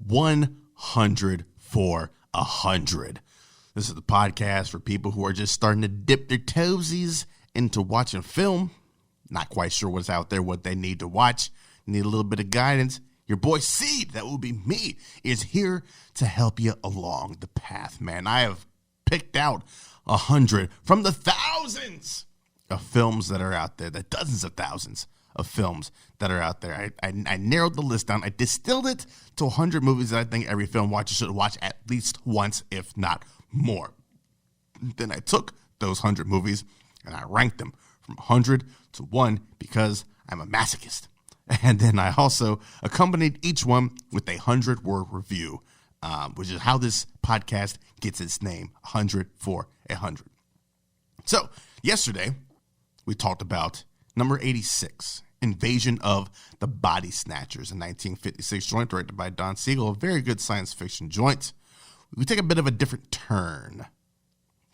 100 for 100. This is the podcast for people who are just starting to dip their toesies into watching film. Not quite sure what's out there, what they need to watch. Need a little bit of guidance. Your boy Seed, that will be me, is here to help you along the path, man. I have picked out 100 from the thousands of films that are out there, the dozens of thousands of films that are out there. I narrowed the list down. I distilled it to 100 movies that I think every film watcher should watch at least once, if not more. Then I took those 100 movies and I ranked them from 100 to 1 because I'm a masochist. And then I also accompanied each one with a 100-word review, which is how this podcast gets its name, 100 for 100. So yesterday, we talked about number 86, Invasion of the Body Snatchers, a 1956 joint directed by Don Siegel, a very good science fiction joint. We take a bit of a different turn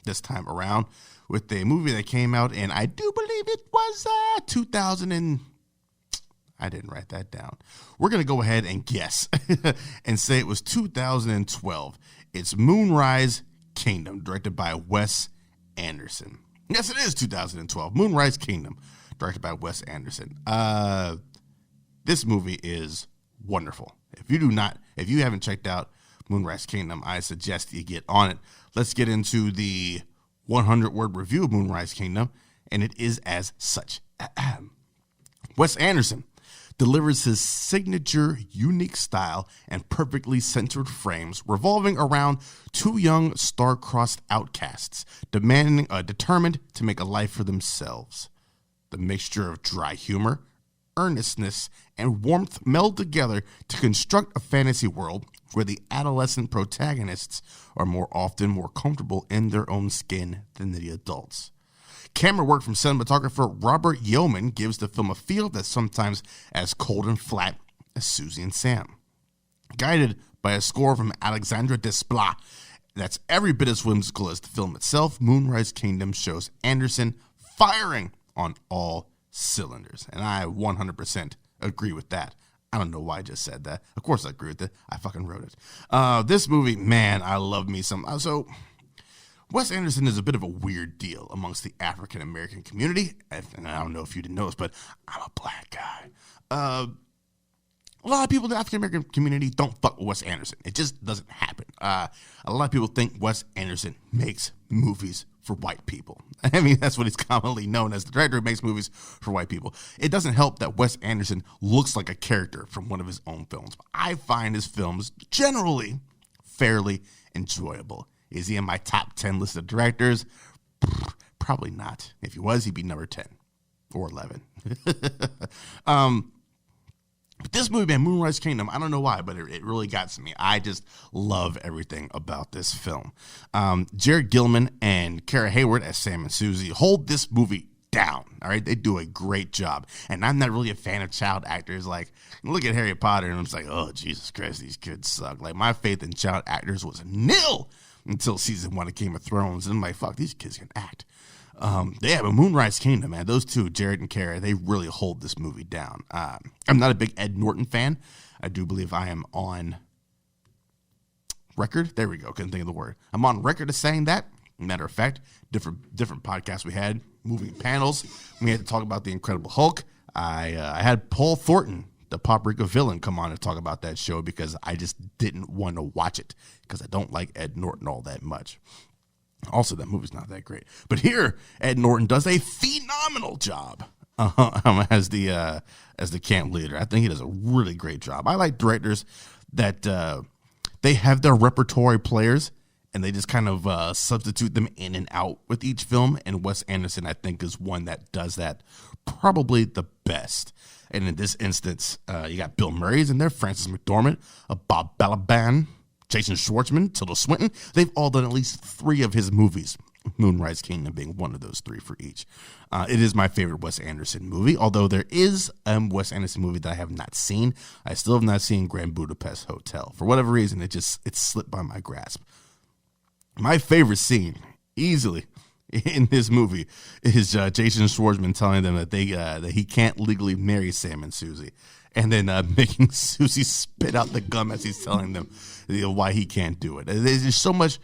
this time around with a movie that came out in, I do believe it was 2000 I didn't write that down. We're going to go ahead and guess and say it was 2012. It's Moonrise Kingdom, directed by Wes Anderson. Yes, it is 2012. Moonrise Kingdom, directed by Wes Anderson. This movie is wonderful. If you haven't checked out Moonrise Kingdom, I suggest you get on it. Let's get into the 100-word review of Moonrise Kingdom, and it is as such. Wes Anderson delivers his signature, unique style and perfectly centered frames revolving around two young star-crossed outcasts determined to make a life for themselves. The mixture of dry humor, earnestness, and warmth meld together to construct a fantasy world where the adolescent protagonists are more often more comfortable in their own skin than the adults. Camera work from cinematographer Robert Yeoman gives the film a feel that's sometimes as cold and flat as Susie and Sam. Guided by a score from Alexandre Desplat that's every bit as whimsical as the film itself, Moonrise Kingdom shows Anderson firing on all cylinders. And I 100% agree with that. I don't know why I just said that. Of course I agree with it. I fucking wrote it. This movie, man, I love me some. So Wes Anderson is a bit of a weird deal amongst the African-American community. And I don't know if you didn't know this, but I'm a black guy. A lot of people in the African-American community don't fuck with Wes Anderson. It just doesn't happen. A lot of people think Wes Anderson makes movies for white people. I mean, that's what he's commonly known as, the director who makes movies for white people. It doesn't help that Wes Anderson looks like a character from one of his own films. I find his films generally fairly enjoyable. Is he in my top 10 list of directors? Probably not. If he was, he'd be number 10 or 11. But this movie, man, Moonrise Kingdom, I don't know why, but it really got to me. I just love everything about this film. Jared Gilman and Kara Hayward as Sam and Susie hold this movie down. All right, they do a great job. And I'm not really a fan of child actors. Like, look at Harry Potter, and I'm just like, oh, Jesus Christ, these kids suck. Like, my faith in child actors was nil until season 1 of Game of Thrones. And I'm like, fuck, these kids can act. Yeah, but Moonrise Kingdom, man, those two, Jared and Kara, they really hold this movie down. I'm not a big Ed Norton fan. I do believe I am on record. There we go. Couldn't think of the word. I'm on record as saying that. Matter of fact, different podcasts we had, moving panels. We had to talk about the Incredible Hulk. I had Paul Thornton, the Paprika villain, come on and talk about that show because I just didn't want to watch it because I don't like Ed Norton all that much. Also, that movie's not that great. But here, Ed Norton does a phenomenal job as the camp leader. I think he does a really great job. I like directors that they have their repertory players and they just kind of substitute them in and out with each film. And Wes Anderson, I think, is one that does that probably the best. And in this instance, you got Bill Murray's in there, Frances McDormand, Bob Balaban, Jason Schwartzman, Tilda Swinton. They've all done at least 3 of his movies, Moonrise Kingdom being one of those 3 for each. It is my favorite Wes Anderson movie, although there is a Wes Anderson movie that I have not seen. I still have not seen Grand Budapest Hotel. For whatever reason, it slipped by my grasp. My favorite scene, easily, in this movie is Jason Schwartzman telling them that that he can't legally marry Sam and Susie, and then making Susie spit out the gum as he's telling them why he can't do it. There's so much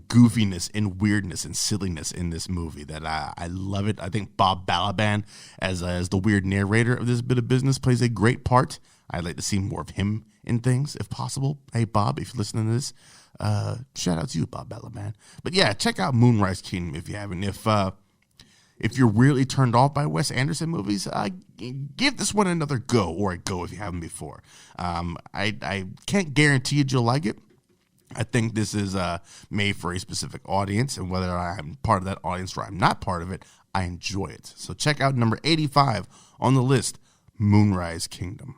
goofiness and weirdness and silliness in this movie that I love it. I think Bob Balaban as the weird narrator of this bit of business plays a great part. I'd like to see more of him in things if possible. Hey Bob, if you're listening to this, shout out to you, Bob Balaban. But yeah, check out Moonrise Kingdom if you haven't. If you're really turned off by Wes Anderson movies, give this one another go, or a go if you haven't before. I can't guarantee you'll like it. I think this is made for a specific audience, and whether I'm part of that audience or I'm not part of it, I enjoy it. So check out number 85 on the list, Moonrise Kingdom.